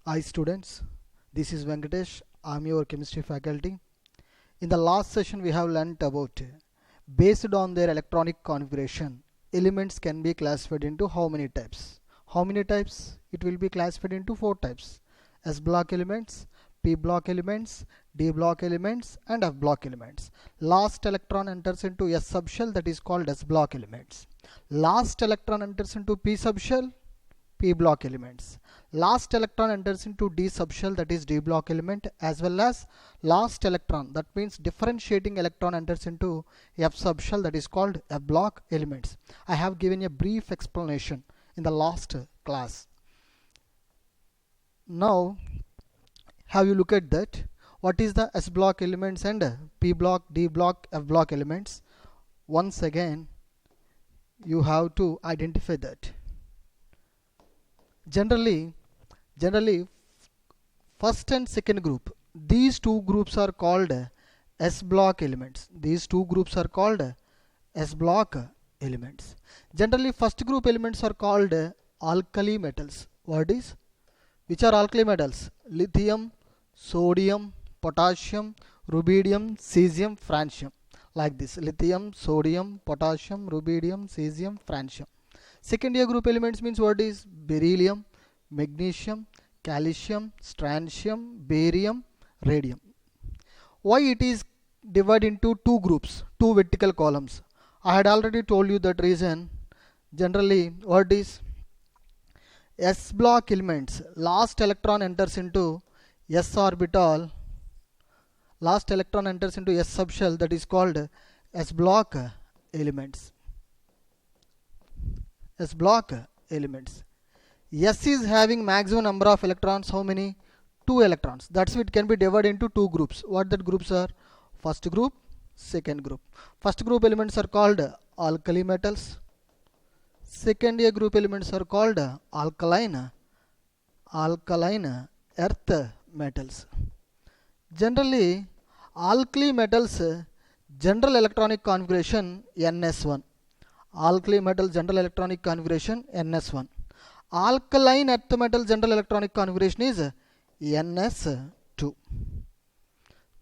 Hi students, this is Venkatesh. I'm your chemistry faculty. In the last session we have learnt about based on their electronic configuration, elements can be classified into how many types? How many types? It will be classified into 4 types. S block elements, P block elements, D block elements and F block elements. Last electron enters into S subshell, that is called S block elements. Last electron enters into P subshell, P block elements. Last electron enters into D subshell, that is D block element, as well as last electron, that means differentiating electron, enters into F subshell, that is called F block elements. I have given a brief explanation in the last class. Now have you look at that? What is the S block elements and P block, D block, F block elements? Once again you have to identify that. Generally first and second group, these two groups are called S block elements. These two groups are called S block elements. Generally first group elements are called alkali metals. Which are alkali metals? Lithium, sodium, potassium, rubidium, cesium, francium. Like this: lithium, sodium, potassium, rubidium, cesium, francium. Second year group elements means beryllium, magnesium, calcium, strontium, barium, radium. Why it is divided into two groups, two vertical columns? I had already told you that reason. Generally S block elements, last electron enters into S orbital, last electron enters into S subshell, that is called S block elements. S block elements. S is having maximum number of electrons. How many? 2 electrons. That's why it can be divided into two groups. What that groups are? First group, second group. First group elements are called alkali metals. Second year group elements are called alkaline earth metals. Generally alkali metals general electronic configuration NS1. Alkali metal general electronic configuration NS1. Alkaline earth metal general electronic configuration is NS2.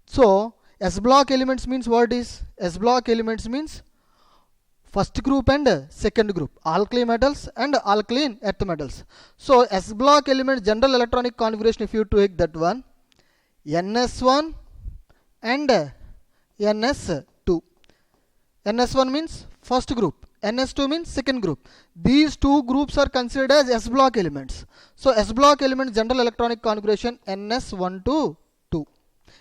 So S block elements means S block elements means first group and second group, alkali metals and alkaline earth metals. So S block element general electronic configuration, if you take that one, NS1 and NS2. NS1 means first group, NS2 means second group. These two groups are considered as S block elements. So S block element general electronic configuration NS1 to 2.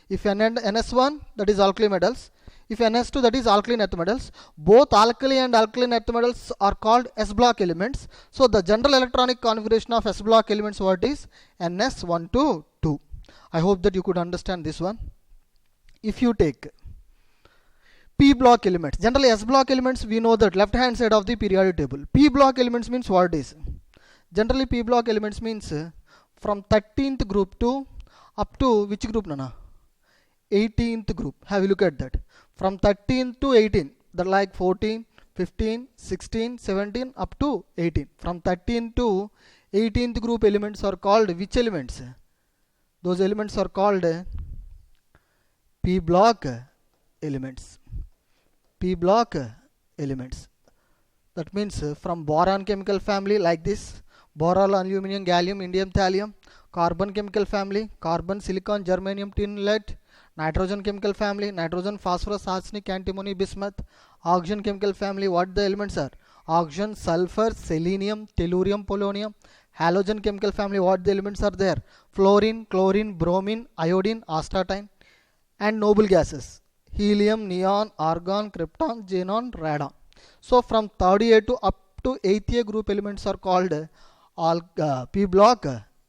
If NS1, that is alkali metals. If NS2, that is alkaline earth metals. Both alkali and alkaline earth metals are called S block elements. So the general electronic configuration of S block elements NS1 to 2. I hope that you could understand this one. If you take P block elements, generally S block elements, we know that left hand side of the periodic table. P block elements means generally P block elements means from 13th group to up to which group, Nana? 18th group. Have a look at that. From 13 to 18, that like 14, 15, 16, 17 up to 18. From 13 to 18th group elements are called which elements? Those elements are called P block elements. P block elements. That means from boron chemical family, like this: boron, aluminum, gallium, indium, thallium. Carbon chemical family: carbon, silicon, germanium, tin, lead. Nitrogen chemical family: nitrogen, phosphorus, arsenic, antimony, bismuth. Oxygen chemical family: what the elements are? Oxygen, sulfur, selenium, tellurium, polonium. Halogen chemical family: what the elements are there? Fluorine, chlorine, bromine, iodine, astatine. And noble gases: helium, neon, argon, krypton, xenon, radon. So from third year to up to 8th year group elements are called all P block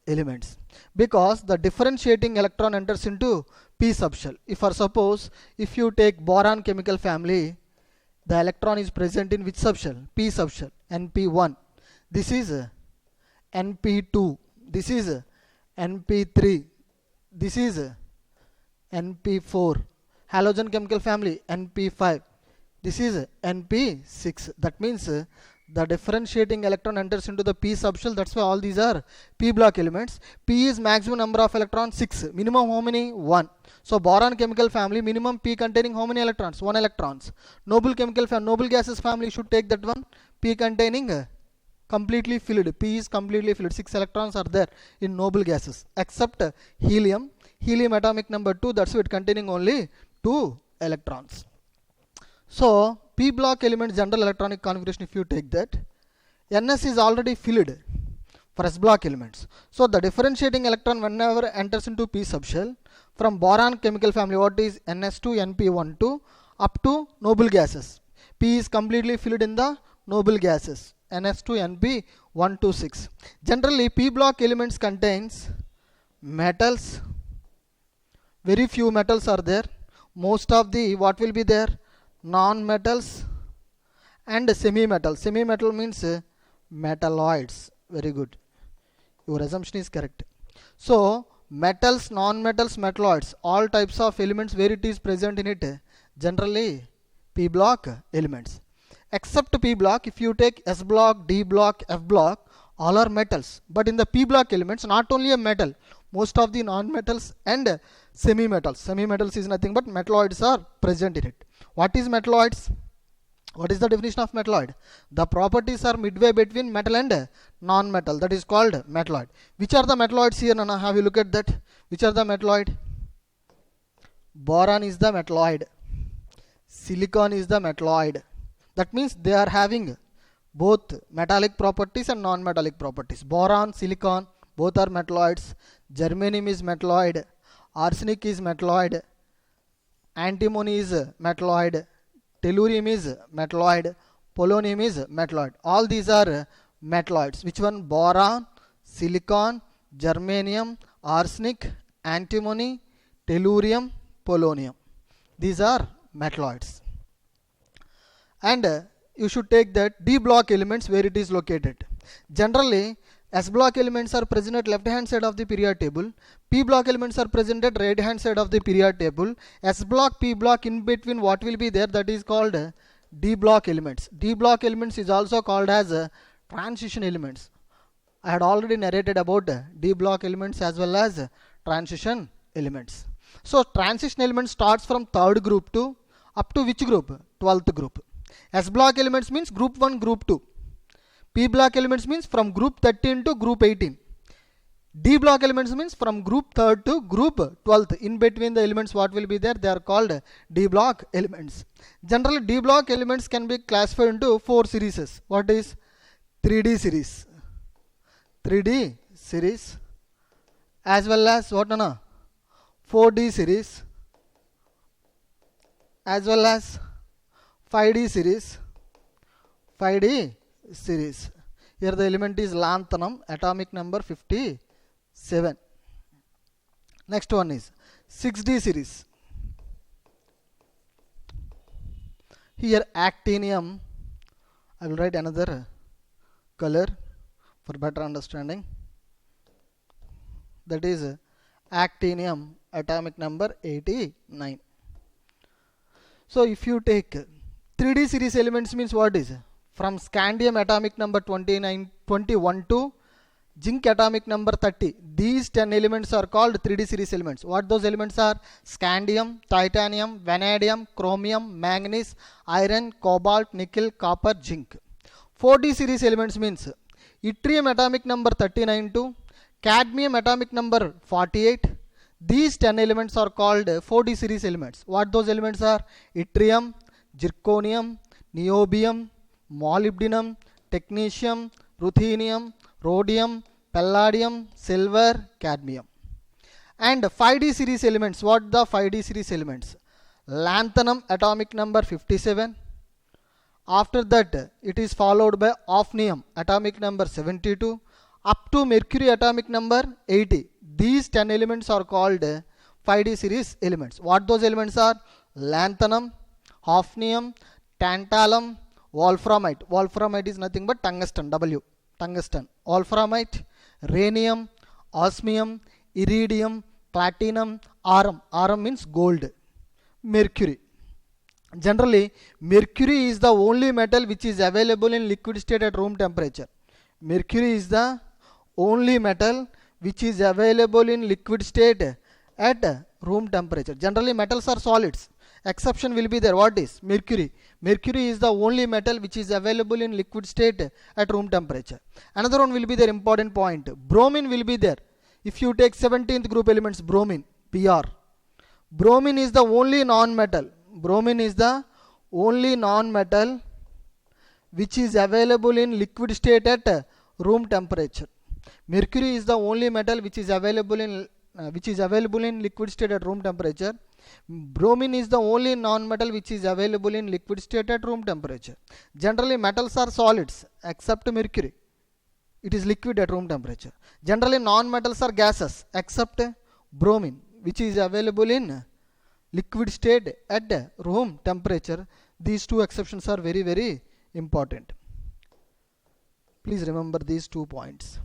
elements, because the differentiating electron enters into P subshell. If you take boron chemical family, the electron is present in which subshell? P subshell, NP1. This is NP2. This is NP3. This is NP4. Halogen chemical family: NP5. This is NP6. That means The differentiating electron enters into the p subshell. That's why all these are p block elements. P is maximum number of electrons 6. Minimum how many? 1. So boron chemical family, minimum p containing how many electrons? 1 electrons. Noble chemical noble gases family should take that one. P containing completely filled. P is completely filled. 6 electrons are there in noble gases except helium. Helium atomic number 2. That's why it containing only 2 electrons. So p block element general electronic configuration, if you take that, Ns is already filled for s block elements. So the differentiating electron whenever enters into p subshell from boron chemical family, what is Ns2 Np12 up to noble gases. P is completely filled in the noble gases, Ns2 Np126. Generally p block elements contains metals. Very few metals are there. Most of the what will be there? Non-metals and semi-metal. Semi-metal means metalloids. Very good. Your assumption is correct. So metals, non-metals, metalloids, all types of elements where it is present in it, generally p block elements. Except p block, if you take s block, d block, f block, all are metals. But in the p block elements, not only a metal, most of the non-metals and semi-metals. Semi-metals is nothing but metalloids are present in it. What is metalloids? What is the definition of metalloid? The properties are midway between metal and non-metal. That is called metalloid. Which are the metalloids here, Nana? Have you look at that? Which are the metalloid? Boron is the metalloid. Silicon is the metalloid. That means they are having both metallic properties and non-metallic properties. Boron, silicon, both are metalloids. Germanium is metalloid. Arsenic is metalloid. Antimony is metalloid. Tellurium is metalloid. Polonium is metalloid. All these are metalloids. Which one? Boron, silicon, germanium, arsenic, antimony, tellurium, polonium. These are metalloids. And you should take that d block elements where it is located. Generally s block elements are present at left hand side of the period table. P block elements are present at right hand side of the period table. S block, P block, in between what will be there? That is called d block elements. D block elements is also called as transition elements. I had already narrated about d block elements as well as transition elements. So transition element starts from third group to up to which group? 12th group. S block elements means group 1, group 2. P block elements means from group 13 to group 18. D block elements means from group 3rd to group 12th. In between the elements what will be there? They are called D block elements. Generally D block elements can be classified into 4 series. What is? 3D series. 3D series as well as what, Nana? 4D series as well as 5D series. 5D series. Here the element is lanthanum, atomic number 57. Next one is 6D series. Here actinium. I will write another color for better understanding. That is actinium, atomic number 89. So if you take 3D series elements means what is? From scandium atomic number 21 to zinc atomic number 30. These 10 elements are called 3D series elements. What those elements are? Scandium, titanium, vanadium, chromium, manganese, iron, cobalt, nickel, copper, zinc. 4D series elements means yttrium atomic number 39 to cadmium atomic number 48. These 10 elements are called 4D series elements. What those elements are? Yttrium, zirconium, niobium, molybdenum, technetium, ruthenium, rhodium, palladium, silver, cadmium. And 5D series elements. What the 5D series elements? Lanthanum atomic number 57. After that it is followed by hafnium atomic number 72 up to mercury atomic number 80. These 10 elements are called 5D series elements. What those elements are? Lanthanum, hafnium, tantalum, wolframite. Wolframite is nothing but tungsten, W. Tungsten. Wolframite, rhenium, osmium, iridium, platinum, aurum. Aurum means gold. Mercury. Generally, mercury is the only metal which is available in liquid state at room temperature. Mercury is the only metal which is available in liquid state at room temperature. Generally, metals are solids. Exception will be there. What is mercury? Mercury is the only metal which is available in liquid state at room temperature. Another one will be there. Important point. Bromine will be there. If you take 17th group elements, bromine, Br. Bromine is the only non-metal. Bromine is the only non-metal which is available in liquid state at room temperature. Mercury is the only metal which is available in liquid state at room temperature. Bromine is the only non-metal which is available in liquid state at room temperature. Generally, metals are solids except mercury. It is liquid at room temperature. Generally, non-metals are gases except bromine, which is available in liquid state at room temperature. These two exceptions are very, very important. Please remember these 2 points.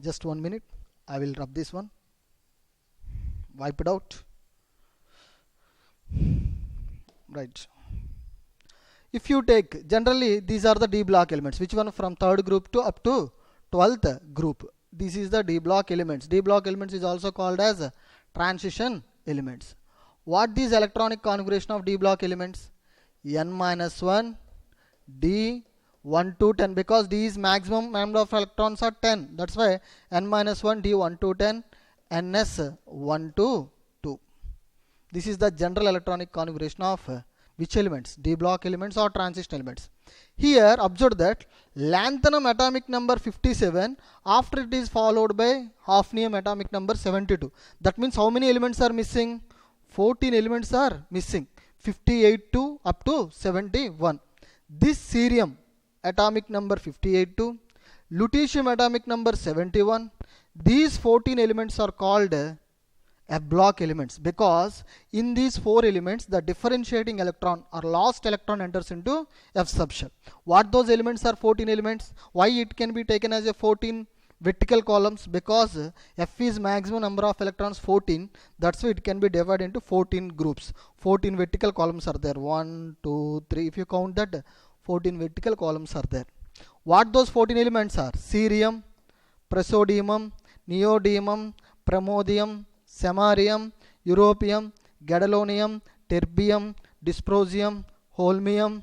Just 1 minute. I will rub this one. Wipe it out. Right. If you take, generally these are the D block elements. Which one? From 3rd group to up to 12th group. This is the D block elements. D block elements is also called as transition elements. What is electronic configuration of D block elements? N-1, D, 1 to 10, because D is maximum number of electrons are 10. That's why N-1, D 1 to 10, Ns 1 to 2. This is the general electronic configuration of which elements? D block elements or transition elements. Here observe that lanthanum atomic number 57, after it is followed by hafnium atomic number 72. That means how many elements are missing? 14 elements are missing. 58 to up to 71. This cerium atomic number 58 to lutetium atomic number 71. These 14 elements are called F block elements, because in these 4 elements the differentiating electron or lost electron enters into F subshell. What those elements are? 14 elements. Why it can be taken as a 14 vertical columns? Because F is maximum number of electrons 14. That's why it can be divided into 14 groups. 14 vertical columns are there. 1, 2, 3. If you count that, 14 vertical columns are there. What those 14 elements are? Cerium, praseodymium, neodymium, pramodium, samarium, europium, gadolinium, terbium, dysprosium, holmium,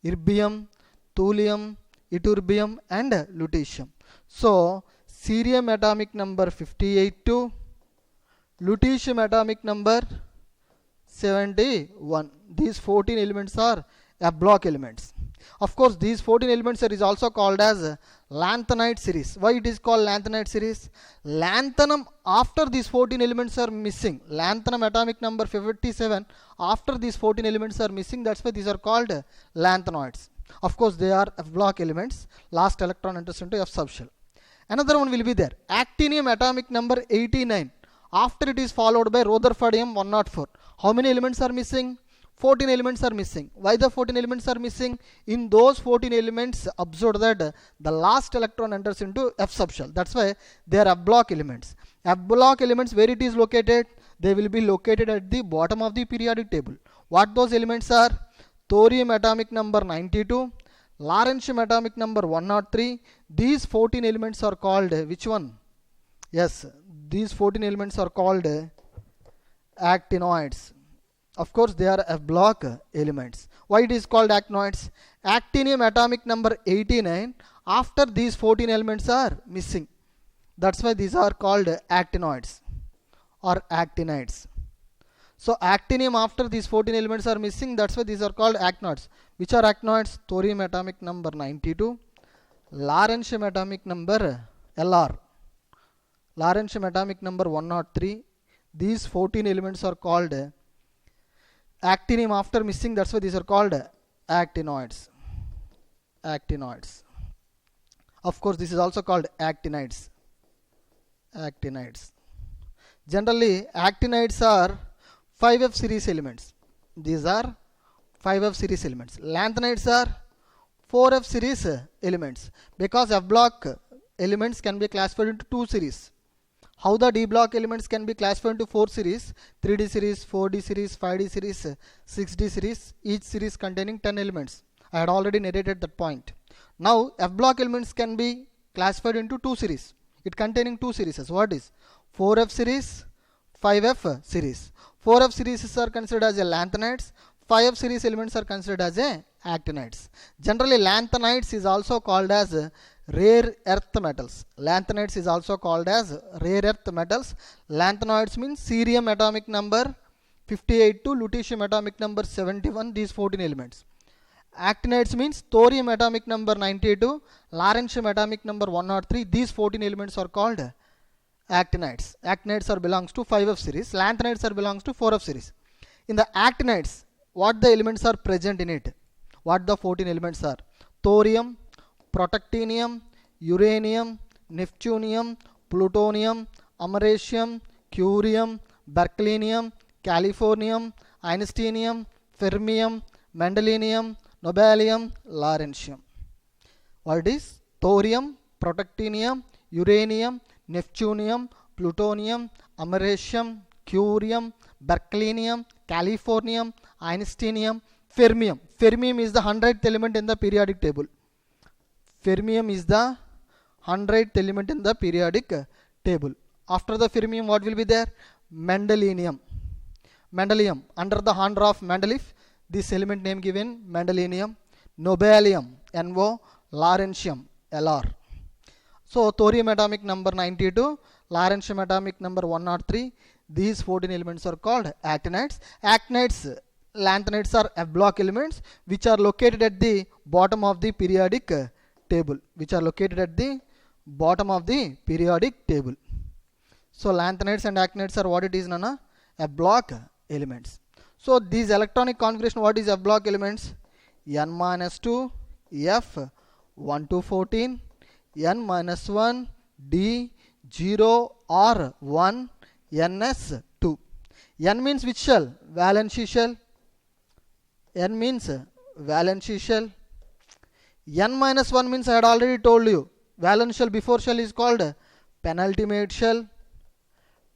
erbium, thulium, ytterbium and lutetium. So cerium atomic number 58 to lutetium atomic number 71. These 14 elements are F block elements. Of course, these 14 elements is also called as lanthanide series. Why it is called lanthanide series? Lanthanum, after these 14 elements are missing, lanthanum atomic number 57, after these 14 elements are missing, that's why these are called lanthanoids. Of course, they are F block elements. Last electron enters into F subshell. Another one will be there. Actinium atomic number 89. After it is followed by rutherfordium 104. How many elements are missing? 14 elements are missing. Why the 14 elements are missing? In those 14 elements, observe that the last electron enters into F subshell. That's why they are F block elements. F block elements, where it is located? They will be located at the bottom of the periodic table. What those elements are? Thorium atomic number 92, lawrencium atomic number 103. These 14 elements are called which one? Yes, these 14 elements are called actinoids. Of course, they are F block elements. Why it is called actinoids? Actinium atomic number 89. After these 14 elements are missing. That's why these are called actinoids or actinides. So actinium, after these 14 elements are missing, that's why these are called actinoids. Which are actinoids? Thorium atomic number 92, lawrencium atomic number LR, lawrencium atomic number 103. These 14 elements are called actinium, after missing, that's why these are called actinoids. Actinoids. Of course, this is also called actinides. Actinides. Generally, actinides are 5F series elements. These are 5F series elements. Lanthanides are 4F series elements, because F block elements can be classified into 2 series. How the D block elements can be classified into 4 series: 3D series, 4D series, 5D series, 6D series, each series containing 10 elements. I had already narrated that point. Now F block elements can be classified into 2 series. It containing 2 series. What is 4F series, 5F series? 4F series are considered as a lanthanides. 5F series elements are considered as a actinides. Generally, lanthanides is also called as rare earth metals. Lanthanides is also called as rare earth metals. Lanthanoids means cerium atomic number 58 to lutetium atomic number 71, these 14 elements. Actinides means thorium atomic number 92, lawrencium atomic number 103, these 14 elements are called actinides. Actinides are belongs to 5F series, lanthanides are belongs to 4F series. In the actinides, what the elements are present in it? What the 14 elements are? Thorium, protactinium, uranium, neptunium, plutonium, americium, curium, berkelium, californium, einsteinium, fermium, mendeleum, nobelium, lawrencium. What is thorium, protactinium, uranium, neptunium, plutonium, americium, curium, berkelium, californium, einsteinium, fermium. Fermium is the 100th element in the periodic table. Fermium is the 100th element in the periodic table. After the fermium, what will be there? Mendeleum. Mendeleum, under the honor of Mendeleev, this element name given mendeleum. Nobelium, NO, lawrencium, LR. So thorium atomic number 92, lawrencium atomic number 103, these 14 elements are called actinides. Actinides, lanthanides are F block elements which are located at the bottom of the periodic table. So lanthanides and actinides are what it is, Nana? F block elements. So these electronic configuration, what is F block elements? N-2, F, 1 to 14, N-1, D, 0, R, 1, Ns2. N means which shell? Valency shell. N means valency shell. N-1 means I had already told you. Valence shell before shell is called penultimate shell.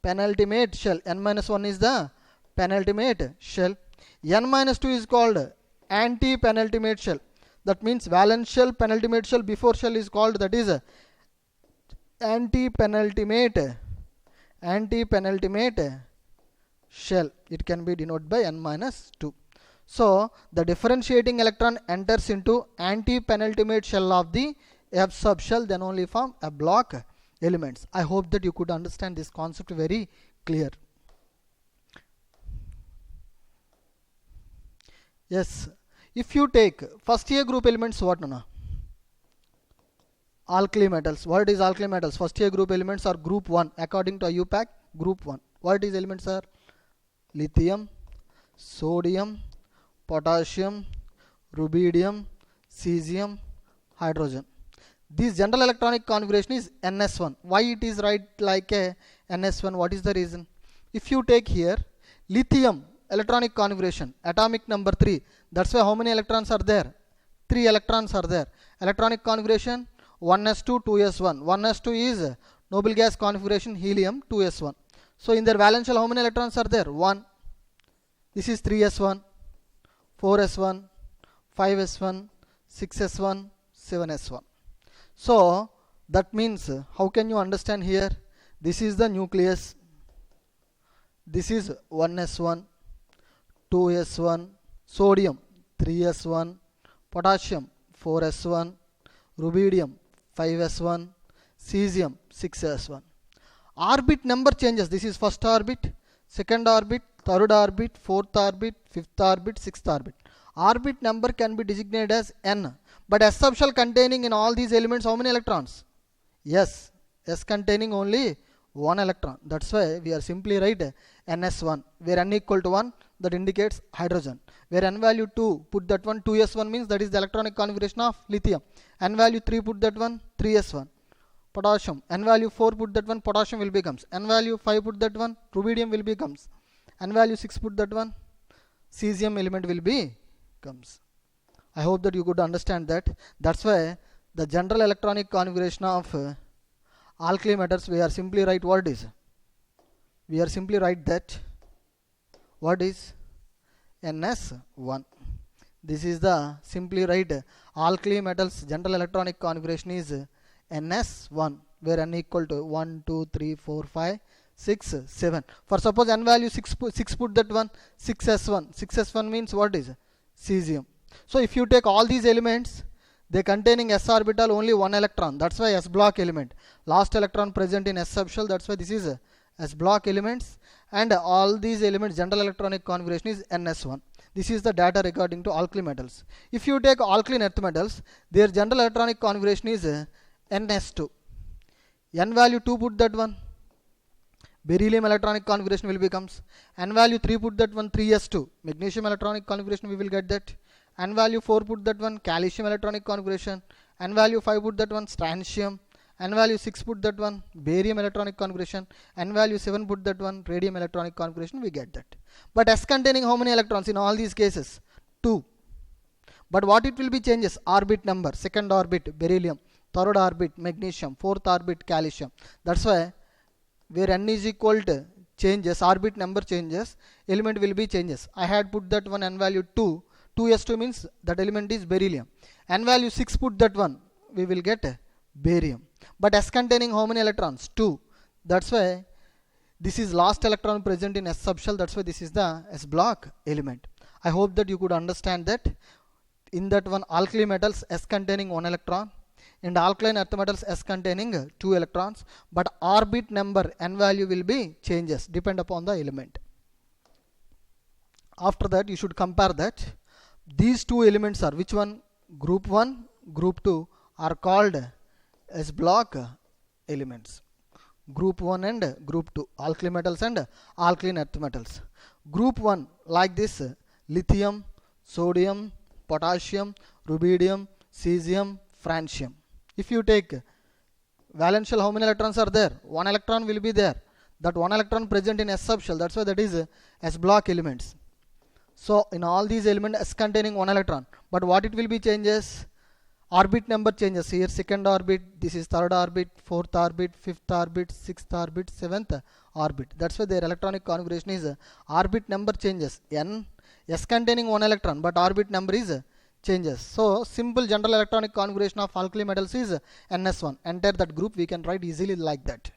Penultimate shell. N-1 is the penultimate shell. N-2 is called anti-penultimate shell. That means valence shell, penultimate shell, before shell is called, that is anti-penultimate shell. It can be denoted by N-2. So the differentiating electron enters into anti-penultimate shell of the F subshell, then only form F block elements. I hope that you could understand this concept very clear. Yes, if you take first year group elements, what Nana? Alkali metals. What is alkali metals? First year group elements are group 1 according to IUPAC, group 1. What is elements are? Lithium, sodium, potassium, rubidium, cesium, hydrogen. This general electronic configuration is NS1. Why it is right like a NS1? What is the reason? If you take here lithium electronic configuration, atomic number 3, that's why how many electrons are there? 3 electrons are there. Electronic configuration 1s2, 2s1. 1s2 is noble gas configuration, helium, 2s1. So in their valence shell, how many electrons are there? 1. This is 3s1, 4s1, 5s1, 6s1, 7s1. So that means, how can you understand here? This is the nucleus. This is 1s1, 2s1, sodium 3s1, potassium 4s1, rubidium 5s1, cesium 6s1. Orbit number changes. This is first orbit, second orbit, third orbit, fourth orbit, fifth orbit, sixth orbit. Orbit number can be designated as n. But S subshell containing in all these elements how many electrons? Yes, S containing only 1 electron. That's why we are simply write NS1. Where n equal to 1, that indicates hydrogen. Where n value 2, put that one. 2s1 means that is the electronic configuration of lithium. N value 3, put that one. 3s1. Potassium. N value 4, put that one. Potassium will becomes. N value 5, put that one. Rubidium will becomes. N value 6, put that one. Cesium element will be comes. I hope that you could understand that. That's why the general electronic configuration of alkali metals, we are simply write what is. We are simply write that what is NS1. This is the simply write alkali metals general electronic configuration is NS1, where n equal to 1, 2, 3, 4, 5, 6, 7. For suppose n value 6 put that one 6s1. 6s1 means what is cesium. So if you take all these elements, they containing s orbital only one electron. That's why s block element. Last electron present in s subshell. That's why this is s block elements. And all these elements general electronic configuration is NS1. This is the data regarding to alkali metals. If you take alkaline earth metals, their general electronic configuration is NS2. N value 2 put that one. Beryllium electronic configuration will becomes. N value 3 put that one 3s2. Magnesium electronic configuration we will get that. N value 4 put that one calcium electronic configuration. N value 5 put that one strontium. N value 6 put that one barium electronic configuration. N value 7 put that one radium electronic configuration, we get that. But S containing how many electrons in all these cases? 2. But what it will be changes? Orbit number. Second orbit beryllium, third orbit magnesium, fourth orbit calcium. That's why where n is equal to changes, orbit number changes, element will be changes. I had put that one n value 2. 2s2 means that element is beryllium. N value 6 put that one, we will get barium. But S containing how many electrons? 2. That's why this is last electron present in S subshell. That's why this is the S block element. I hope that you could understand that. In that one alkali metals S containing 1 electron. In alkaline earth metals S containing 2 electrons. But orbit number n value will be changes depend upon the element. After that you should compare that. These two elements are which one? Group 1, group 2 are called S block elements. Group 1 and group 2 alkali metals and alkaline earth metals. Group 1 like this lithium, sodium, potassium, rubidium, cesium, francium. If you take valence shell, how many electrons are there? 1 electron will be there. That 1 electron present in S subshell. That's why that is S block elements. So in all these elements S containing 1 electron. But what it will be changes? Orbit number changes. Here second orbit, this is third orbit, fourth orbit, fifth orbit, sixth orbit, seventh orbit. That's why their electronic configuration is orbit number changes. N S containing 1 electron, but orbit number is changes. So simple general electronic configuration of alkali metals is NS1. Enter that group, we can write easily like that.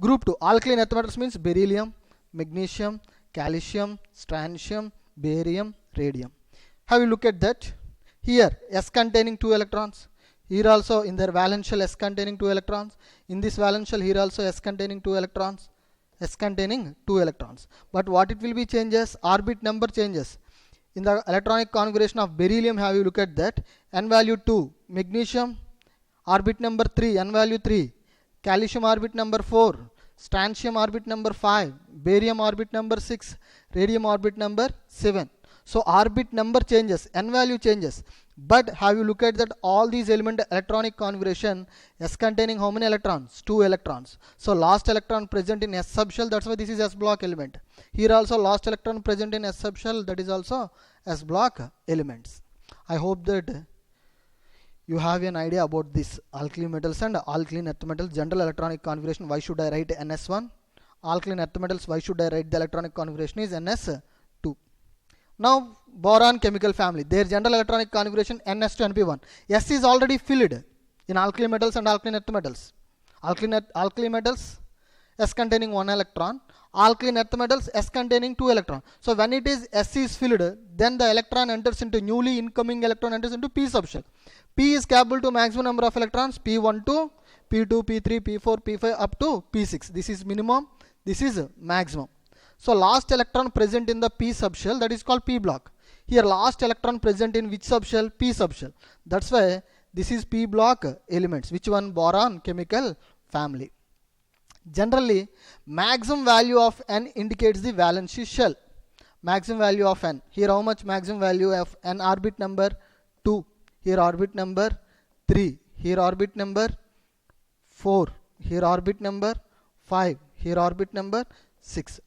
Group 2 alkaline earth metals means beryllium, magnesium, calcium, strontium, barium, radium. Have you look at that? Here S containing 2 electrons. Here also in their valence shell S containing 2 electrons. In this valence shell here also S containing 2 electrons. S containing 2 electrons. But what it will be changes? Orbit number changes. In the electronic configuration of beryllium, have you look at that? N value 2. Magnesium orbit number 3. N value 3. Calcium orbit number 4. Strontium orbit number 5. Barium orbit number 6. Radium orbit number 7. So orbit number changes, n value changes. But have you look at that all these element electronic configuration S containing how many electrons? 2 electrons. So last electron present in S subshell, that's why this is S block element. Here also last electron present in S subshell, that is also S block elements. I hope that you have an idea about this alkali metals and alkaline earth metals general electronic configuration. Why should I write NS1? Alkaline earth metals, why should I write the electronic configuration is NS2? Now boron chemical family, their general electronic configuration NS2 NP1. S is already filled in alkali metals and alkaline earth metals. Alkali metals S containing 1 electron, alkaline earth metals S containing 2 electron. So when it is S is filled, then the electron enters into newly incoming electron enters into P subshell. P is capable to maximum number of electrons P1 to P2, P3, P4, P5 up to P6. This is minimum, this is maximum. So last electron present in the P subshell, that is called P block. Here last electron present in which subshell? P subshell. That's why this is P block elements. Which one? Boron chemical family. Generally maximum value of N indicates the valency shell. Maximum value of N. Here how much maximum value of N? Orbit number 2. Here orbit number 3. Here orbit number 4. Here orbit number 5. Here orbit number 6.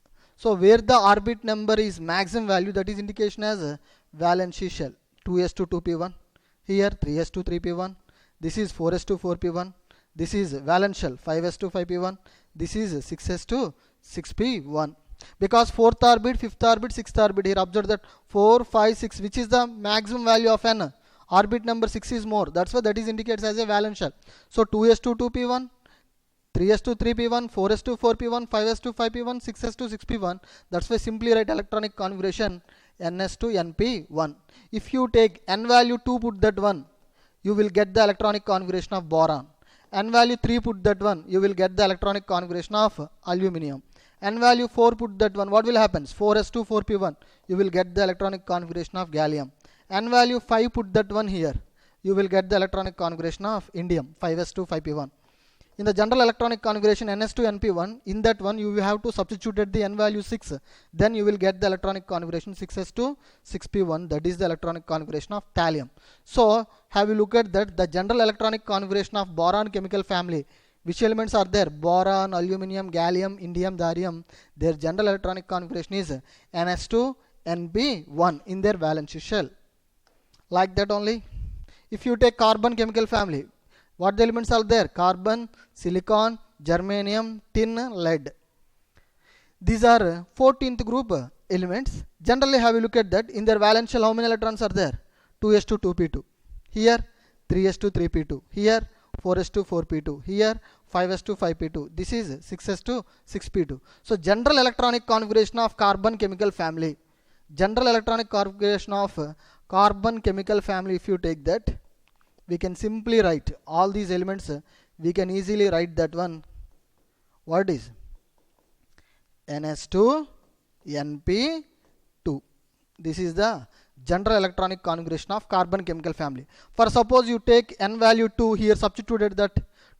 So where the orbit number is maximum value, that is indication as a valency shell. 2s2 2p1. Here 3s2 3p1. This is 4s2 4p1. This is valence shell 5s2 5p1. This is 6s2 6p1. Because fourth orbit, fifth orbit, sixth orbit, here observe that 4 5 6, which is the maximum value of an orbit number 6 is more. That's why that is indicates as a valence shell. So 2s2 2p1, 3s2 3p1, 4s2 4p1, 5s2 5p1, 6s2 6p1. That's why simply write electronic configuration ns2 np1. If you take n value 2, put that 1, you will get the electronic configuration of boron. N value 3, put that 1, you will get the electronic configuration of aluminium. N value 4, put that 1, what will happen? 4s2 4p1, you will get the electronic configuration of gallium. N value 5, put that 1 here, you will get the electronic configuration of indium 5s2 5p1. In the general electronic configuration ns2 np1, in that one you have to substitute the n value 6, then you will get the electronic configuration 6s2 6p1, that is the electronic configuration of thallium. So have you look at that, the general electronic configuration of boron chemical family, which elements are there? Boron, aluminium, gallium, indium, thorium. Their general electronic configuration is ns2 np1 in their valence shell. Like that only. If you take carbon chemical family, what the elements are there? Carbon, silicon, germanium, tin, lead. These are 14th group elements. Generally have a look at that. In their valence shell, how many electrons are there? 2s2 2p2. Here 3s2 3p2. Here 4s2 4p2. Here 5s2 5p2. This is 6s2 6p2. So general electronic configuration of carbon chemical family. General electronic configuration of carbon chemical family, if you take that, we can simply write all these elements, we can easily write that one. What is ns2 np2? This is the general electronic configuration of carbon chemical family. For suppose you take n value 2 here, substituted that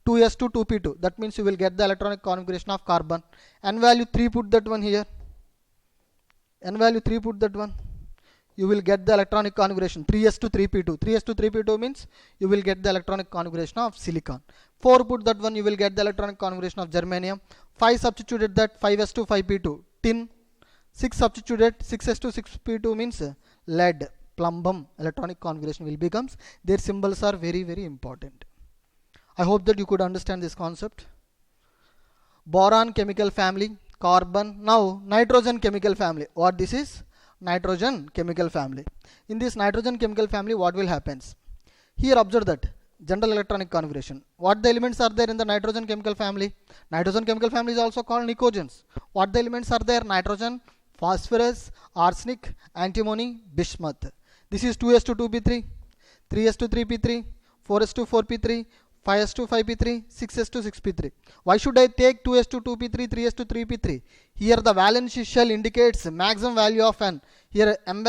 2s2 2p2, that means you will get the electronic configuration of carbon. N value 3, put that one here, n value 3, put that one, you will get the electronic configuration 3s2 3p2. 3s2 3p2 means you will get the electronic configuration of silicon. 4, put that one, you will get the electronic configuration of germanium. 5, substituted that 5s2 5p2 tin. 6, substituted 6s2 6p2 means lead, plumbum. Electronic configuration will becomes. Their symbols are very important. I hope that you could understand this concept. Boron chemical family, carbon. Now nitrogen chemical family. What this is? Nitrogen chemical family. In this nitrogen chemical family, what will happens? Here observe that general electronic configuration. What the elements are there in the nitrogen chemical family? Nitrogen chemical family is also called nicogens. What the elements are there? Nitrogen, phosphorus, arsenic, antimony, bismuth. This is 2s2 2p3, 3s2 3p3, 4s2 4p3, 5s2 5p3, 6s2 6p3. Why should I take 2s2 2p3, 3s2 3p3? Here the valence shell indicates maximum value of n. Here n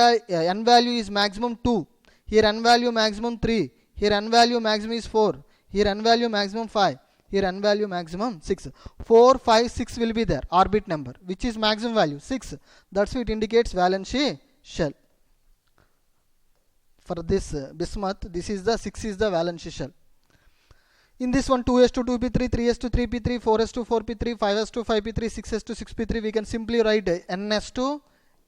value is maximum 2. Here n value maximum 3. Here n value maximum is 4. Here n value maximum 5. Here n value maximum 6. 4, 5, 6 will be there. Orbit number. Which is maximum value? 6. That's why it indicates valence shell. For this bismuth, this is the 6 is the valence shell. In this one, 2s2 2p3, 3s2 3p3, 4s2 4p3, 5s2 5p3, 6s2 6p3, we can simply write ns2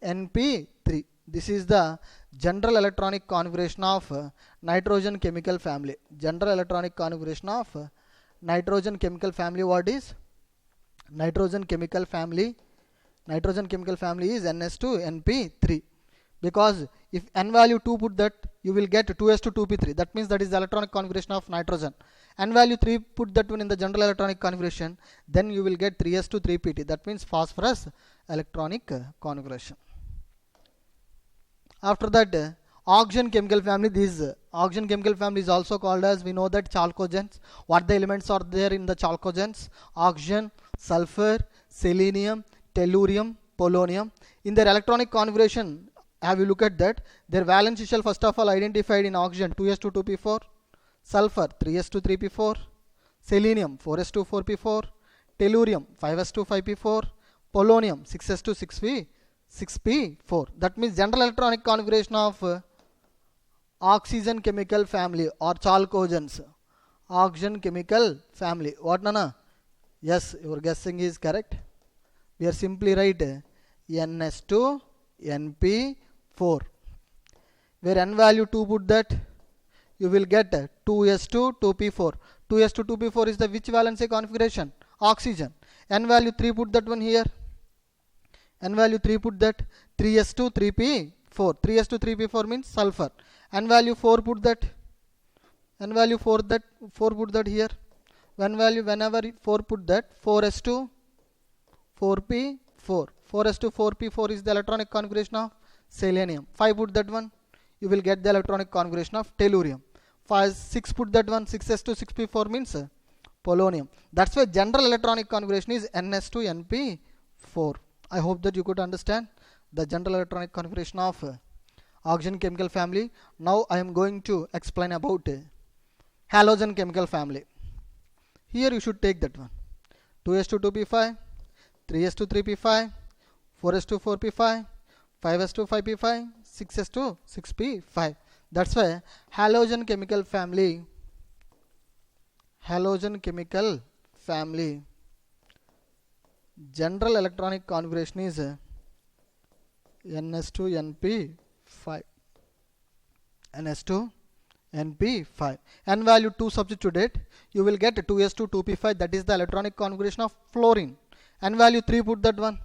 np3. This is the general electronic configuration of nitrogen chemical family. General electronic configuration of nitrogen chemical family. What is nitrogen chemical family? Nitrogen chemical family is ns2 np3. Because if n value 2, put that, you will get 2s2 2p3. That means that is the electronic configuration of nitrogen. N value 3, put that one in the general electronic configuration, then you will get 3s2 3pt. That means phosphorus electronic configuration. After that, oxygen chemical family. This oxygen chemical family is also called as, we know that, chalcogens. What the elements are there in the chalcogens? Oxygen, sulfur, selenium, tellurium, polonium. In their electronic configuration, have you look at that? Their valence shell first of all identified in oxygen 2s2 2p4, sulfur 3s2 3p4, selenium 4s2 4p4, tellurium 5s2 5p4, polonium 6s2 6p4. That means general electronic configuration of oxygen chemical family or chalcogens. Oxygen chemical family. What Nana? Yes, your guessing is correct. We are simply write ns2 np4. Where n value 2, put that, you will get 2s2 2p4. 2s2 2p4 is the which valency configuration? Oxygen. N value 3, put that one here. N value 3, put that. 3s2 3p4. 3s2 3p4 means sulfur. N value 4, put that. N value 4, put that here. Whenever 4, put that. 4s2 4p4. 4s2 4p4 is the electronic configuration of selenium. 5, put that one. You will get the electronic configuration of tellurium. 6, put that one. 6s2 6p4 means polonium. That's why general electronic configuration is ns2 np4. I hope that you could understand the general electronic configuration of oxygen chemical family. Now I am going to explain about halogen chemical family. Here you should take that one. 2s2 2p5, 3s2 3p5, 4s2 4p5, 5s2 5p5, 6s2 6p5. That's why halogen chemical family general electronic configuration is ns2 np5. ns2 np5. N value 2 substitute it, you will get 2s2 2p5, that is the electronic configuration of fluorine. N value 3, put that one.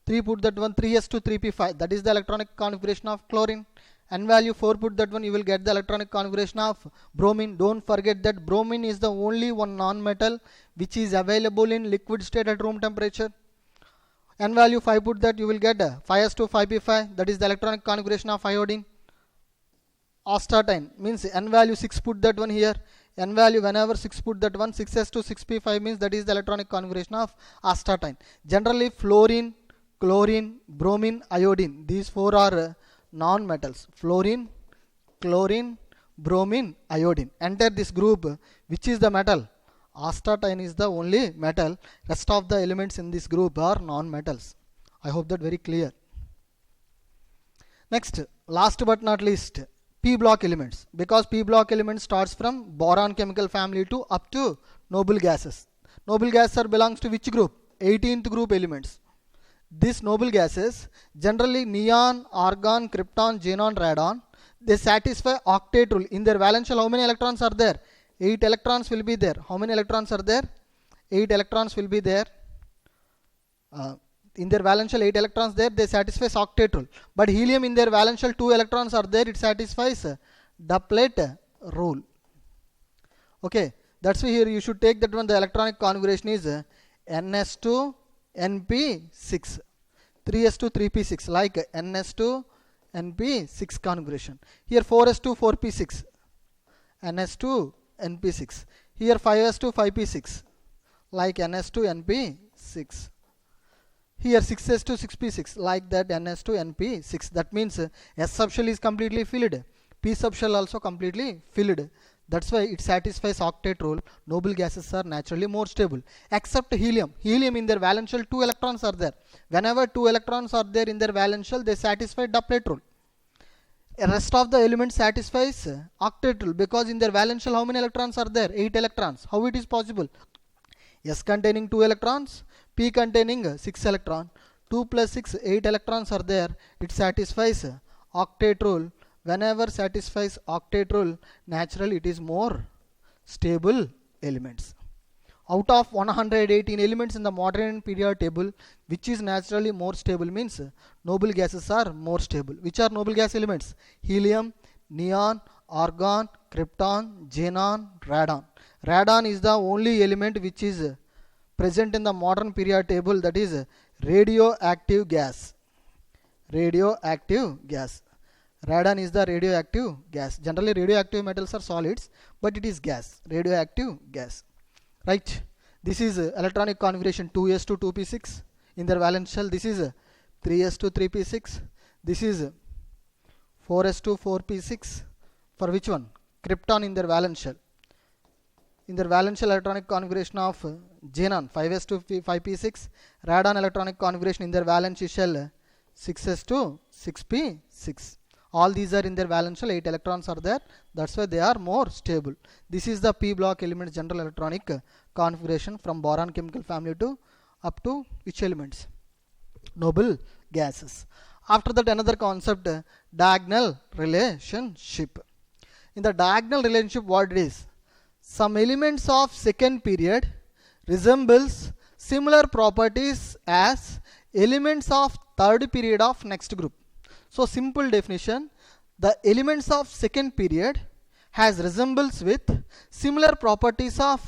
3, put that one. 3s2 3p5, that is the electronic configuration of chlorine. N value 4, put that one, you will get the electronic configuration of bromine. Don't forget that bromine is the only one non-metal which is available in liquid state at room temperature. N value 5, put that, you will get 5s2 5p5, that is the electronic configuration of iodine. Astatine means N value 6, put that one here. N value whenever 6, put that one. 6s2 6p5 means that is the electronic configuration of astatine. Generally fluorine, chlorine, bromine, iodine, these 4 are non-metals. Fluorine, chlorine, bromine, iodine. Enter this group. Which is the metal? Astatine is the only metal. Rest of the elements in this group are non-metals. I hope that very clear. Next, last but not least, p block elements. Because p block elements starts from boron chemical family to up to noble gases. Noble gases belongs to which group? 18th group elements. These noble gases, generally neon, argon, krypton, xenon, radon, they satisfy octet rule. In their valence shell, how many electrons are there? 8 electrons will be there. How many electrons are there? 8 electrons will be there. In their valence shell 8 electrons there, they satisfy octet rule. But helium in their valence shell 2 electrons are there, it satisfies doublet rule. Okay, that's why here you should take that one. The electronic configuration is ns2 np6, 3s2 3p6, like ns2 np6 configuration. Here 4s2 4p6, ns2 np6. Here 5s2 5p6, like ns2 np6. Here 6s2 6p6, like that ns2 np6. That means s subshell is completely filled, p subshell also completely filled. That's why it satisfies octet rule. Noble gases are naturally more stable, except helium. Helium in their valence shell 2 electrons are there. Whenever 2 electrons are there in their valence shell, they satisfy doublet rule. The rest of the elements satisfies octet rule, because in their valence shell how many electrons are there? 8 electrons. How it is possible? S containing 2 electrons, P containing 6 electrons. 2 plus 6, 8 electrons are there. It satisfies octet rule. Whenever satisfies octet rule, naturally it is more stable elements. Out of 118 elements in the modern periodic table, which is naturally more stable means noble gases are more stable. Which are noble gas elements? Helium, neon, argon, krypton, xenon, radon. Radon is the only element which is present in the modern periodic table, that is radioactive gas. Radioactive gas. Radon is the radioactive gas. Generally radioactive metals are solids, but it is gas, radioactive gas. Right? This is electronic configuration 2s2 2p6 in their valence shell. This is 3s2 3p6. This is 4s2 4p6. For which one? Krypton in their valence shell. In their valence shell electronic configuration of xenon 5s2 5p6. Radon electronic configuration in their valence shell 6s2 6p6. All these are in their valence shell, 8 electrons are there. That's why they are more stable. This is the p block elements general electronic configuration from boron chemical family to up to which elements? Noble gases. After that, another concept, diagonal relationship. In the diagonal relationship, what it is? some elements of second period resembles similar properties as elements of third period of next group. So simple definition, the elements of second period has resembles with similar properties of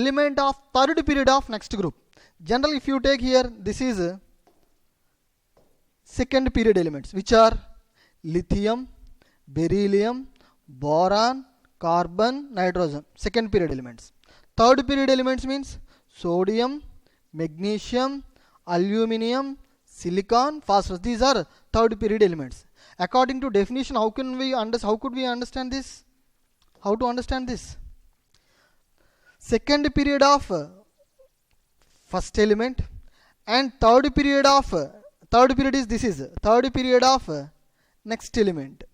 element of third period of next group. Generally, if you take here, this is second period elements, which are lithium, beryllium, boron, carbon, nitrogen, second period elements. Third period elements means sodium, magnesium, aluminum, silicon, phosphorus. These are third period elements. According to definition, how could we understand this? How to understand this? Second period of first element and third period of third period is this is third period of next element.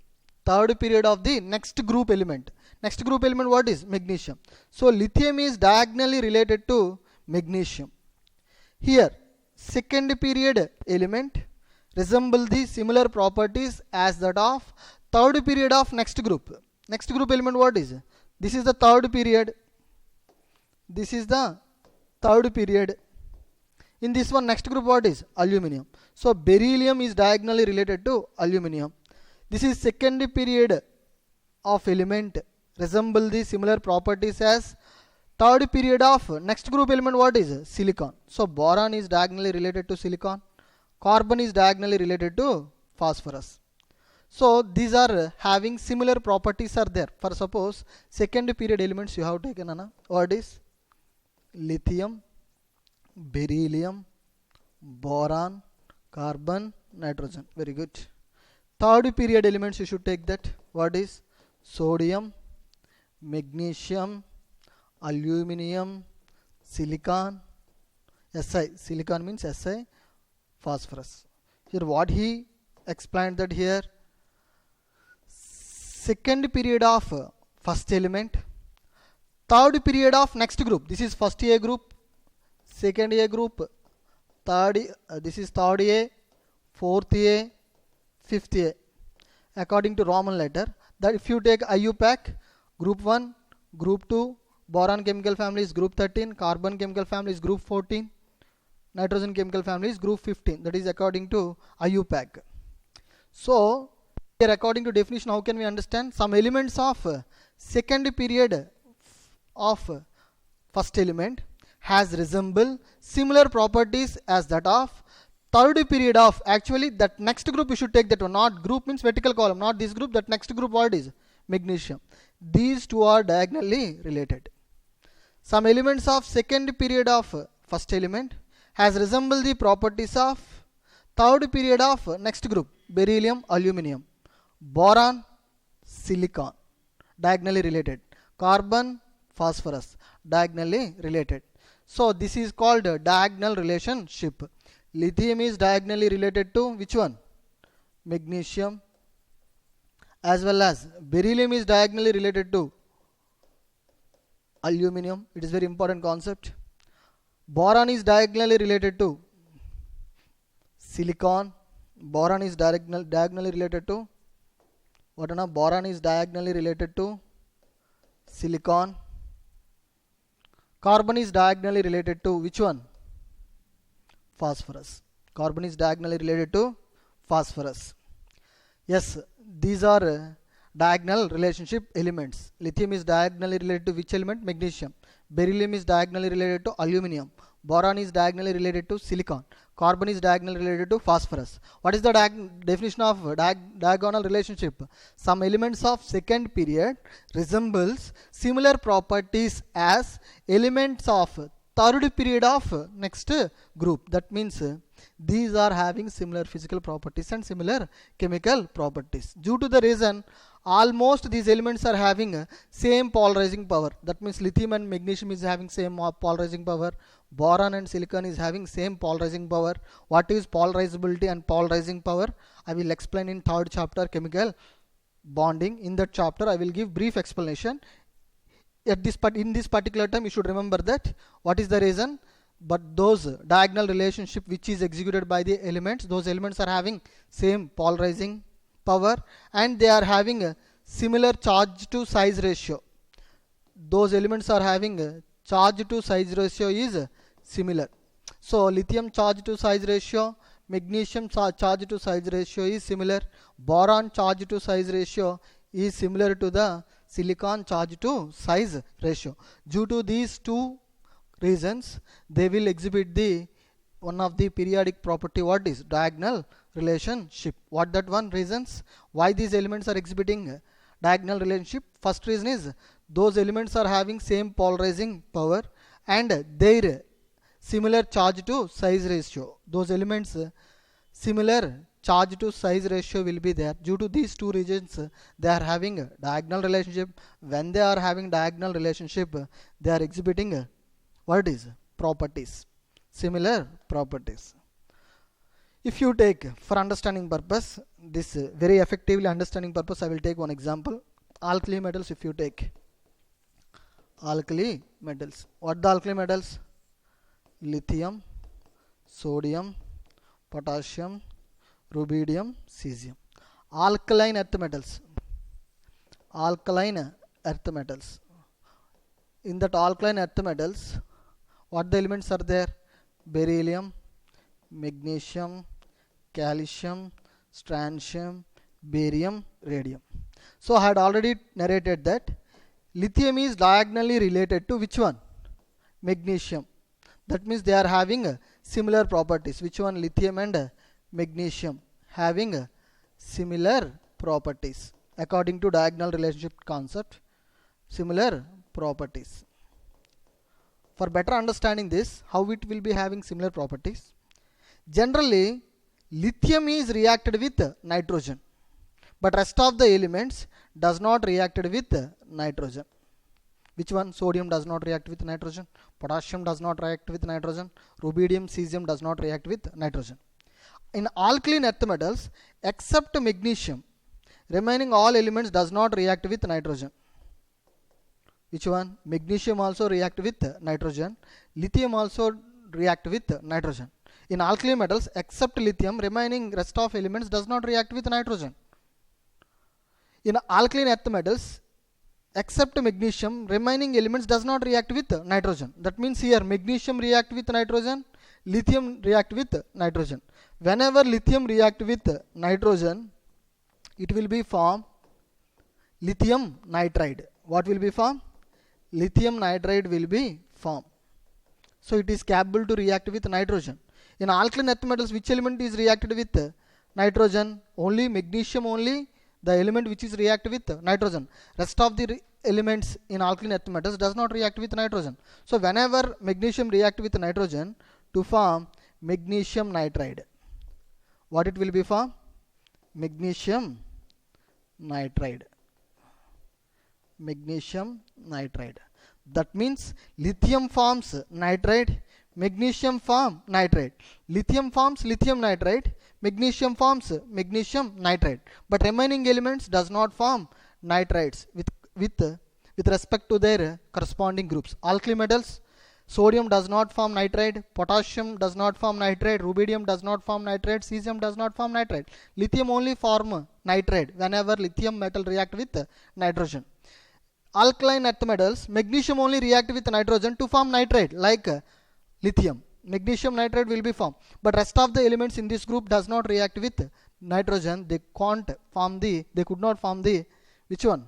Third period of the next group element. Next group element what is? Magnesium. So lithium is diagonally related to magnesium. Here second period element resemble the similar properties as that of third period of next group. Next group element what is? This is the third period. This is the third period. In this one, next group what is? Aluminum. So beryllium is diagonally related to aluminum. This is second period of element resemble the similar properties as third period of next group element what is? Silicon. So boron is diagonally related to silicon. Carbon is diagonally related to phosphorus. So these are having similar properties are there. For suppose second period elements you have taken, Anna. What is? Lithium, beryllium, boron, carbon, nitrogen. Very good. Third period elements you should take that. What is? Sodium, magnesium, aluminum, silicon, Si. Silicon means Si, phosphorus. Here what he explained that here second period of first element, third period of next group. This is first A group, second A group, third this is third A, fourth A, fifth A. According to Roman letter, that if you take IUPAC, group 1, group 2, boron chemical family is group 13, carbon chemical family is group 14, nitrogen chemical family is group 15. That is according to IUPAC. So here according to definition, how can we understand? Some elements of second period of first element has resemble similar properties as that of third period of, actually that next group you should take that one, not group means vertical column, not this group, that next group what is? Magnesium. These two are diagonally related. Some elements of second period of first element has resemble the properties of third period of next group, beryllium, aluminum, boron, silicon, diagonally related, carbon, phosphorus, diagonally related. So this is called a diagonal relationship. Lithium is diagonally related to which one? Magnesium, as well as beryllium is diagonally related to aluminum. It is very important concept. Boron is diagonally related to silicon. Boron is diagonally related to what? Boron is diagonally related to silicon. Carbon is diagonally related to which one? Phosphorus. Carbon is diagonally related to phosphorus. Yes, these are diagonal relationship elements. Lithium is diagonally related to which element? Magnesium. Beryllium is diagonally related to aluminum. Boron is diagonally related to silicon. Carbon is diagonally related to phosphorus. What is the definition of diagonal relationship? Some elements of second period resembles similar properties as elements of third period of next group. That means these are having similar physical properties and similar chemical properties. Due to the reason almost these elements are having same polarizing power. That means lithium and magnesium is having same polarizing power. Boron and silicon is having same polarizing power. What is polarizability and polarizing power? I will explain in third chapter, chemical bonding. In that chapter I will give brief explanation. In this particular time you should remember that what is the reason, but those diagonal relationship which is executed by the elements, those elements are having same polarizing power and they are having a similar charge to size ratio. those elements are having charge to size ratio is similar. So lithium charge to size ratio, magnesium charge to size ratio is similar, boron charge to size ratio is similar to the silicon charge to size ratio. Due to these two reasons, they will exhibit the one of the periodic property, what is diagonal relationship. What that one reasons why these elements are exhibiting diagonal relationship? First reason is those elements are having same polarizing power and their similar charge to size ratio. Those elements similar charge to size ratio will be there. Due to these two reasons, they are having a diagonal relationship. When they are having diagonal relationship, they are exhibiting what is properties, similar properties. If you take for understanding purpose, this very effectively understanding purpose, I will take one example. Alkali metals. If you take alkali metals, what the alkali metals? Lithium, sodium, potassium, rubidium, cesium. Alkaline earth metals. Alkaline earth metals. In that alkaline earth metals, what the elements are there? Beryllium, magnesium, calcium, strontium, barium, radium. So I had already narrated that lithium is diagonally related to which one? Magnesium. That means they are having similar properties. Which one? Lithium and magnesium having similar properties according to diagonal relationship concept. Similar properties. For better understanding this, how it will be having similar properties? Generally, lithium is reacted with nitrogen, but rest of the elements does not reacted with nitrogen. Which one? Sodium does not react with nitrogen, potassium does not react with nitrogen, rubidium, cesium does not react with nitrogen. In alkaline earth metals, except magnesium, remaining all elements does not react with nitrogen. Which one? Magnesium also react with nitrogen, lithium also react with nitrogen. In alkaline metals, except lithium, remaining rest of elements does not react with nitrogen. In alkaline earth metals, except magnesium, remaining elements does not react with nitrogen. That means here magnesium react with nitrogen, lithium react with nitrogen. Whenever lithium react with nitrogen, it will be form lithium nitride. What will be form? Lithium nitride will be form. So it is capable to react with nitrogen. In alkaline earth metals, which element is reacted with nitrogen? Only magnesium, only the element which is react with nitrogen. Rest of the elements in alkaline earth metals does not react with nitrogen. So whenever magnesium react with nitrogen to form magnesium nitride, what it will be form? Magnesium nitride. Magnesium nitride. That means lithium forms nitride, magnesium form nitride. Lithium forms lithium nitride, magnesium forms magnesium nitride. But remaining elements does not form nitrides with respect to their corresponding groups. Alkali metals, sodium does not form nitride, potassium does not form nitride, rubidium does not form nitride, cesium does not form nitride. Lithium only form nitride whenever lithium metal react with nitrogen. Alkaline earth metals, magnesium only react with nitrogen to form nitride like lithium. Magnesium nitride will be formed, but rest of the elements in this group does not react with nitrogen. They could not form the which one?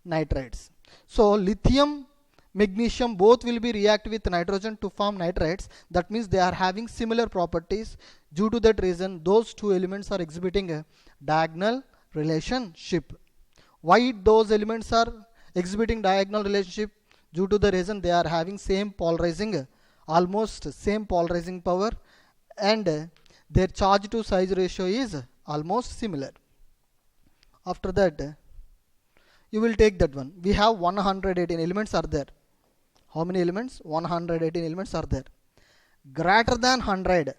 Nitrides. So lithium, magnesium both will be react with nitrogen to form nitrides. That means they are having similar properties. Due to that reason, those two elements are exhibiting a diagonal relationship. Why those elements are exhibiting diagonal relationship? Due to the reason they are having same polarizing, almost same polarizing power, and their charge to size ratio is almost similar. After that, you will take that one. We have 118 elements are there. How many elements? 118 elements are there. Greater than 100,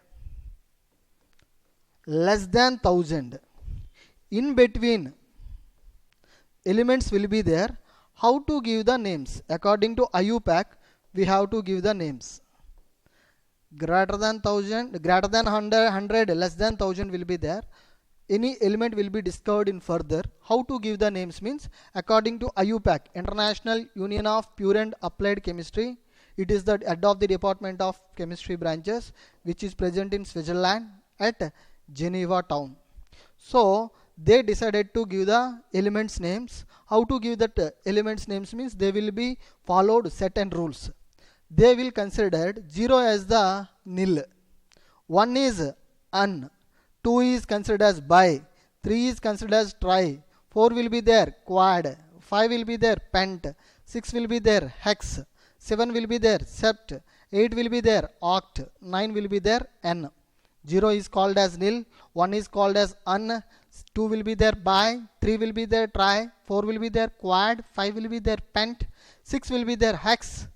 less than 1000, in between elements will be there. How to give the names? According to IUPAC, we have to give the names. Greater than 1000, greater than 100, less than 1000 will be there. any element will be discovered in further. How to give the names means according to IUPAC, International Union of Pure and Applied Chemistry. It is the head of the Department of Chemistry branches which is present in Switzerland at Geneva town. So they decided to give the elements names. How to give that elements names means they will be followed certain rules. They will consider 0 as the nil, 1 is un, 2 is considered as bi, 3 is considered as tri, 4 will be there quad, 5 will be there pent, 6 will be there hex, 7 will be there sept, 8 will be there oct, 9 will be there n. 0 is called as nil, 1 is called as un, 2 will be there bi, 3 will be there tri, 4 will be there quad, 5 will be there pent, 6 will be there hex,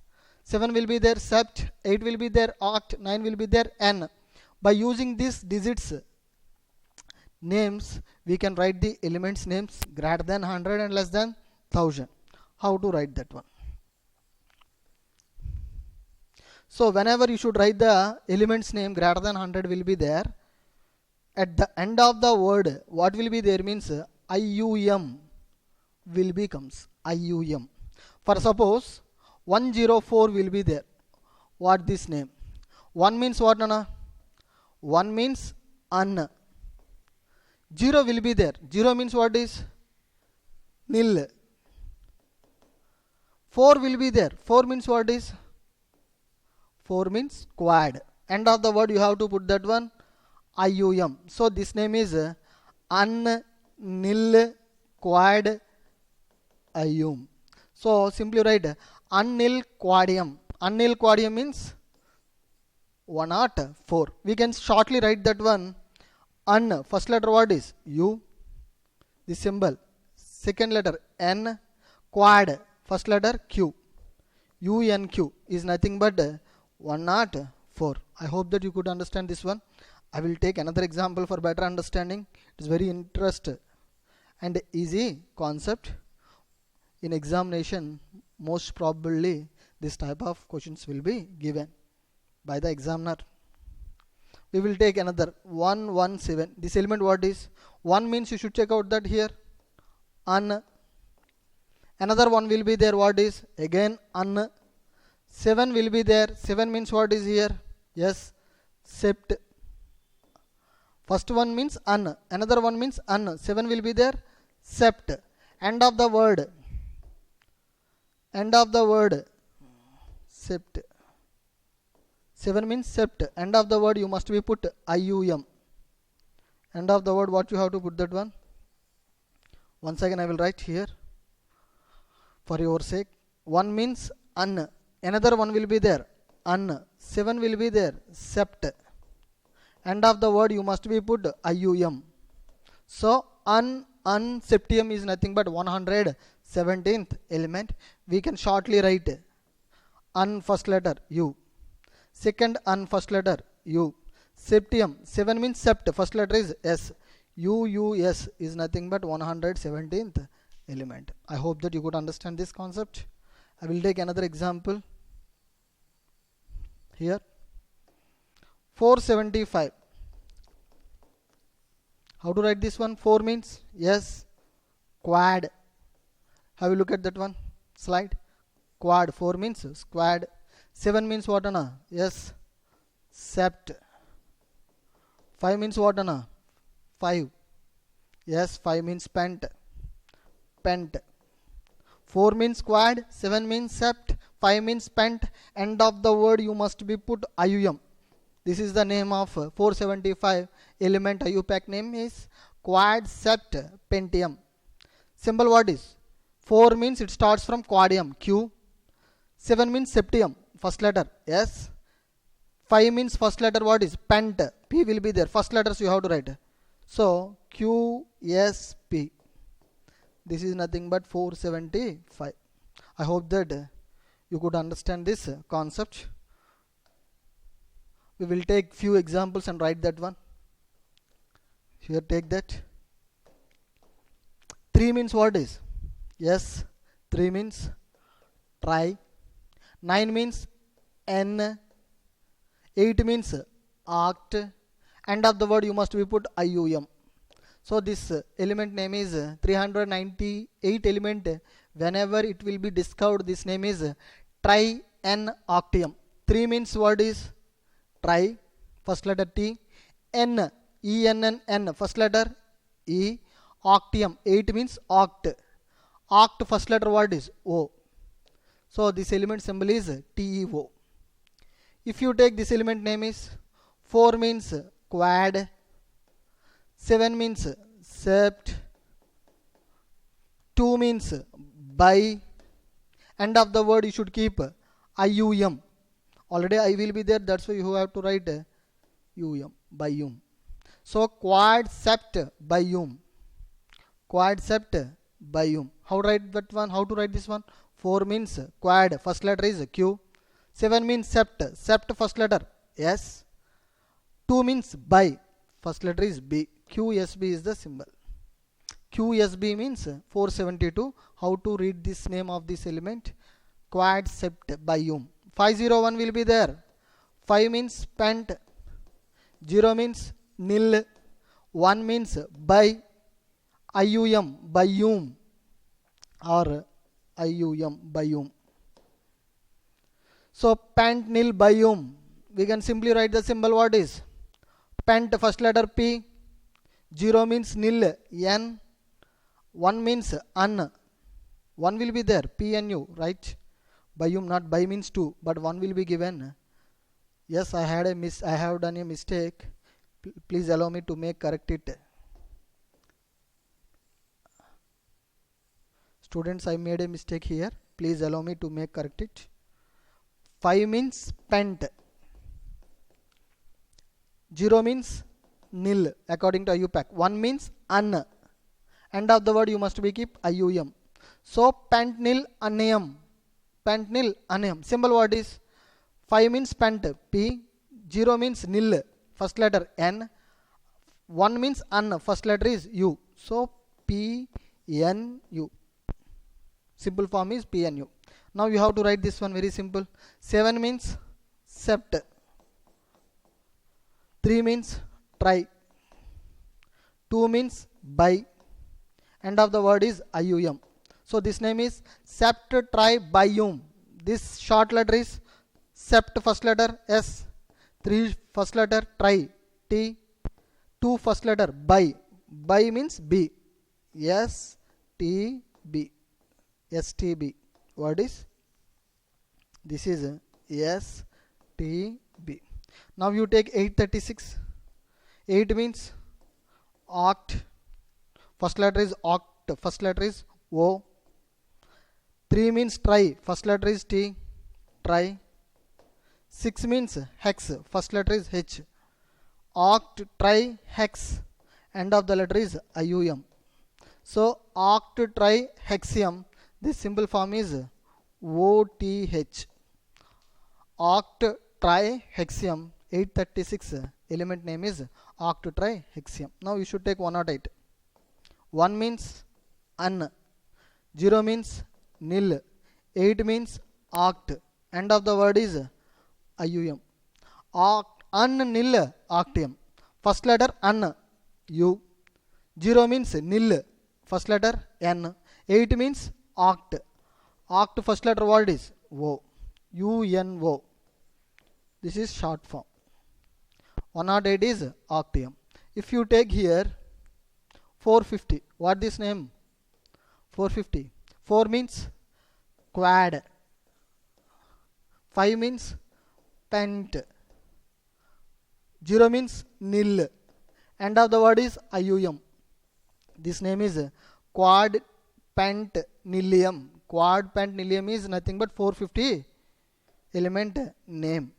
7 will be there sept, 8 will be there oct, 9 will be there n. By using these digits names, we can write the elements names greater than 100 and less than 1000. How to write that one? So whenever you should write the elements name greater than 100 will be there. At the end of the word, what will be there means IUM will becomes IUM. For suppose 104 will be there. What this name? 1 means what, Nana? 1 means un. 0 will be there. 0 means what is? Nil. 4 will be there. 4 means what is? 4 means quad. End of the word you have to put that one IUM. So this name is un, nil, quad, IUM. So simply write unnil quadium. Unnil quadium means 104. We can shortly write that one. Un, first letter what is? U, the symbol. Second letter N, quad, first letter Q. UNQ is nothing but 104. I hope that you could understand this one. I will take another example for better understanding. It is very interesting and easy concept. In examination, most probably this type of questions will be given by the examiner. We will take another 117. This element what is? 1 means you should check out that here un. Another one will be there, what is? Again un. 7 will be there. 7 means what is here? Yes, sept. First one means un, another one means un. 7 will be there sept. End of the word. End of the word sept. 7 means sept. End of the word you must be put IUM. End of the word what you have to put that one? Once again I will write here for your sake. 1 means un. Another one will be there un. 7 will be there sept. End of the word you must be put IUM. So septium is nothing but 117th element. We can shortly write un first letter U. Second un first letter U. Septium. 7 means sept. First letter is S. UUS is nothing but 117th element. I hope that you could understand this concept. I will take another example here. 475. How to write this one? 4 means yes, quad. Have a look at that one slide. Quad. 4 means squad. 7 means what, Anna? Yes, sept. 5 means what, Anna? 5. Yes, 5 means pent. Pent. 4 means quad. 7 means sept. 5 means pent. End of the word you must be put IUM. This is the name of 475 element. IUPAC name is quad sept pentium. Symbol what is? 4 means it starts from quadium Q. 7 means septium, first letter S. 5 means first letter what is? Pent. P will be there. First letters you have to write. So QSP. This is nothing but 475. I hope that you could understand this concept. We will take few examples and write that one. Here take that. 3 means what is? Yes, 3 means try. 9 means N. 8 means oct. End of the word you must be put IUM. So this element name is 398 element. Whenever it will be discovered, this name is tri-n-octium. 3 means word is tri, first letter T. N, E-N-N-N, first letter E. Octium, 8 means oct. Oct, first letter word is O. So this element symbol is TeO. If you take this element name is 4 means quad, 7 means sept, 2 means bi, end of the word you should keep IUM. Already I will be there, that's why you have to write UM, bium. So quad sept bium. Quad sept bium. How to write that one? How to write this one? 4 means quad, first letter is Q. 7 means sept, sept first letter S. 2 means bi, first letter is B. QSB is the symbol. QSB means 472. How to read this name of this element? Quad sept bium. 501 will be there. 5 means pent. 0 means nil. 1 means bi. IUM, bium, or IUM, bium. So pent nil bium. We can simply write the symbol. What is pent, first letter P. 0 means nil, N. 1 means un. 1 will be there, PNU, right? Bium, not bi means 2, but 1 will be given. Yes, I have done a mistake. Please allow me to correct it. Students, I made a mistake here. Please allow me to correct it. 5 means pent. 0 means nil according to IUPAC. 1 means un. End of the word you must be keep IUM. So pent nil anium. Pent nil anium. Symbol what is? 5 means pent P. 0 means nil, first letter N. 1 means un, first letter is U. So PNU. Simple form is PNU. Now you have to write this one very simple. 7 means sept. 3 means tri. 2 means bi. End of the word is IUM. So this name is sept tri bium. This short letter is sept, first letter S. 3 first letter tri T. 2 first letter bi. Bi means B. S T B. STB. What is? This is STB. Now you take 836. 8 means oct. First letter is oct. First letter is O. 3 means tri. First letter is T. Tri. 6 means hex. First letter is H. Oct, tri, hex. End of the letter is IUM. So oct, tri, hexium. This simple form is OTH. Oct, tri, hexium. 836 element name is oct, tri, hexium. Now you should take 108. 1 means un. 0 means nil. 8 means oct. End of the word is IUM. Un nil octium. First letter un, U. 0 means nil. First letter N. 8 means oct. Oct first letter word is O. UNO. This is short form. 108 is octium. If you take here 450. What this name? 450. 4 means quad. 5 means pent. 0 means nil. End of the word is IUM. This name is quad pent nilium. Quad pent nilium is nothing but 450 element name.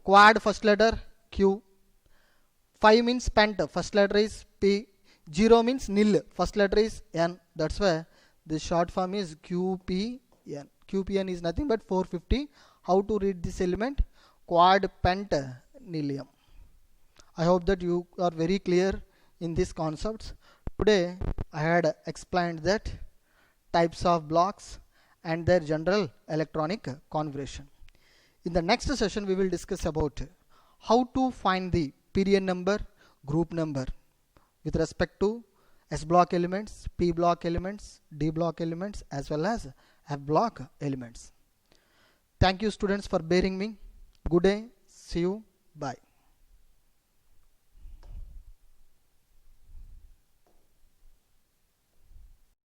Quad first letter Q. 5 means pent. First letter is P. 0 means nil. First letter is N. That's why the short form is QPN. QPN is nothing but 450. How to read this element? Quad pent nilium. I hope that you are very clear in these concepts. Today I had explained that types of blocks and their general electronic configuration. In the next session we will discuss about how to find the period number, group number. with respect to S block elements, P block elements, D block elements as well as F block elements. Thank you students for bearing me. Good day. See you. Bye.